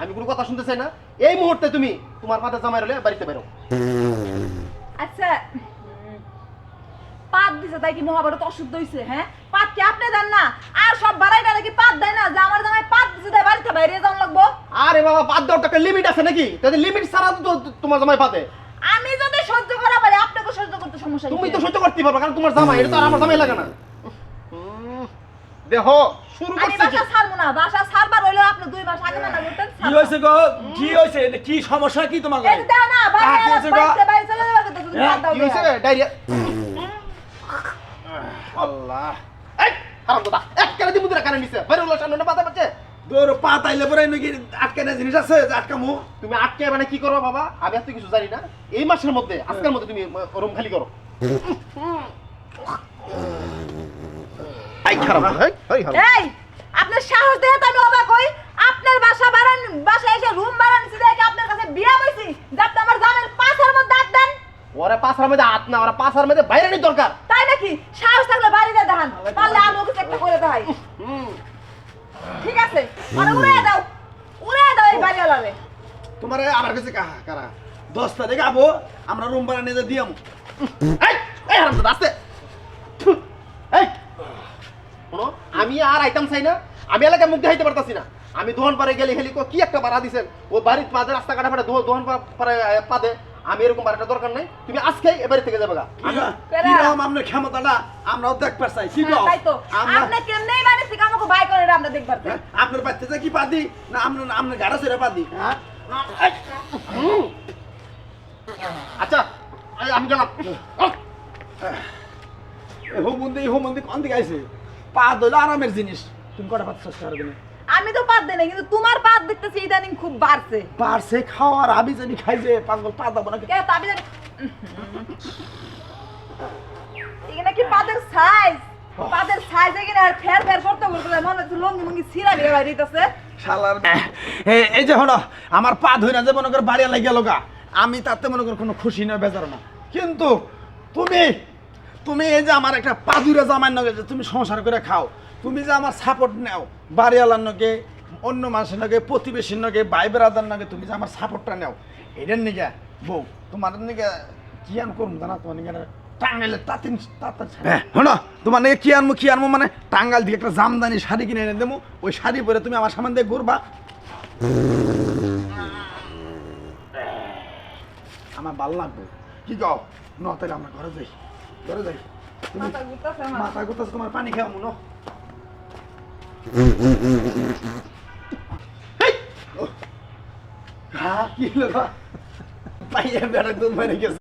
আমি কোনো কথা শুনতে চাই না। এই মুহূর্তে তুমি তোমার পাতে জামাই রলে বাড়িতে বেরো। আচ্ছা পাত দিছে তাই কি মহাভারত অশুদ্ধ হইছে? হ্যাঁ, পাত কি আপনি দেন না? আর সব বাড়াইটা নাকি পাত দেয় না, যে আমার জামাই পাত দিছে তাই বাড়িতে বাইরে যাওয়া লাগবো? আরে বাবা, পাত দেওয়ার একটা লিমিট আছে নাকি? তাহলে লিমিট ছাড়া তো তোমার জামাই পাতে। আমি যদি সহ্য করা পারি আপনাকে সহ্য করতে সমস্যা কি? তুমি তো সহ্য করতে পারবে, কারণ তোমার জামাই, এটা তো আর আমার জামাই লাগে না। দেখো শুরু আমি করছে বাসা ছাড়বো না, বাসা ছাড়বার হইলো আপনি 2 মাস আগে মানা করতেন। কি হয়েছে গো? কি হয়েছে? কি সমস্যা কি তোমার? এই দাও না, বাইরে কি হয়েছে গো? বাইরে চলে যাবে তো তুমি বাদ দাও। কি হইছে? ডায়রিয়া। আল্লাহ, এই হারামজাদা, এক করে দিমু তোরা কানে নিছে। বাইরে হলো সামনে পাতা পাচ্ছে। তোর পা তাইলে পরে নাকি আটকানো জিনিস আছে যে আটকামু? তুমি আটকে মানে কি করো বাবা? আমি এত কিছু জানি না। এই মাসের মধ্যে, আজকের মধ্যে তুমি রুম খালি করো। এই খারাপ, এই হারাম। এই আপনার সাহস দেখে তো আমি অবাক হই। আপনার বাসায় এসে রুম ভাড়া নিছি দেখে আপনার কাছে বিয়া হইছি, যে আপনি আমার জামের পাছার মধ্যে হাত দেন। ওরা পাছার মধ্যে হাত না, ওরা পাছার মধ্যে বাইরে নিয়ে দরকার। তাই নাকি? সাহস থাকলে বাড়িতে দেখান, পারলে আমি ওকে চেকটা করে দেখাই। ঠিক আছে, মানে উড়ে দাও এই বাড়িওয়ালারে। তোমার আমার কাছে কাহা কারা 10 তারিখ আবো, আমরা রুম ভাড়া নিয়ে দিয়াম। এই এই হারামজাদা, আস্তে। এই শোনো, আমি আর আইতাম চাই না। আমি এলাকায় মুখ দেখাইতে পারতাছি না। আমি দোহান পারে গেলে হেলি কি একটা ভাড়া দিছেন, ও বাড়ির পাদে রাস্তা কাটা ফাটে দোহান পারে পাদে। আমি এরকম বাড়িটা দরকার নাই। তুমি আজকেই এ বাড়ি থেকে যাবে গা। কিরকম আপনার ক্ষমতাটা আমরাও দেখবার চাই। কি কও? তাই তো আমরা আপনি কেমনে বাড়ি থেকে আমাকে বাই করে আমরা দেখবার চাই। আপনার বাচ্চাতে কি পাদি না আপনার গাড়া ছেড়ে পাদি? হ্যাঁ, আচ্ছা, আমি গেলাম। হোমন্দি কোন দিকে আইছে? পা ধইলে আরামের জিনিস। তুমি কটা পাত শেষ করবে না? আমি তো পাত দেই না, কিন্তু তোমার পাত দেখতেছি ইদানিং খুব বাড়ছে। পারছে খাওয়ার আবি জানি খাইছে পাগল পা দাও না। কে তাবি জানি এখানে কি পাদের সাইজ এখানে আর ফের করতে বলতে মনে হচ্ছে লঙ্গি মঙ্গি ছিঁড়া দিয়ে বাইরে দিতেছে। শালার এই যে হলো আমার পা ধই না যে মনে করে বাড়িয়া লাগিয়া লগা, আমি তাতে মনে করি কোনো খুশি না বেজার না। কিন্তু তুমি এই যে আমার একটা পাদুরে জামাই নগে যে তুমি সংসার করে খাও, তুমি যে আমার সাপোর্ট নাও বাড়িওয়ালার নগে, অন্য মানুষের নগে, প্রতিবেশীর নগে, ভাই বেড়াদার নগে, তুমি যে আমার সাপোর্টটা নাও, এটার নিগে বউ তোমার নিগে কি আন করুন জানা? তোমার নিগে টাঙ্গাইলে তাতিন শোনো, তোমার নিগে কি আনবো মানে টাঙ্গাইল দিয়ে একটা জামদানি শাড়ি কিনে এনে দেবো। ওই শাড়ি পরে তুমি আমার সামনে দিয়ে ঘুরবা। আমার ভালো লাগবে। কি কও? ন তাহলে আমরা ঘরে যাই। তুমি মাথা ঘুরতেছে আমার। মাথা ঘুরতেছে, তোমার পানি খাওয়া মনো। হ্যাঁ, কি হলো? পাইয়া বেড়া দুধ মেরে গেছে।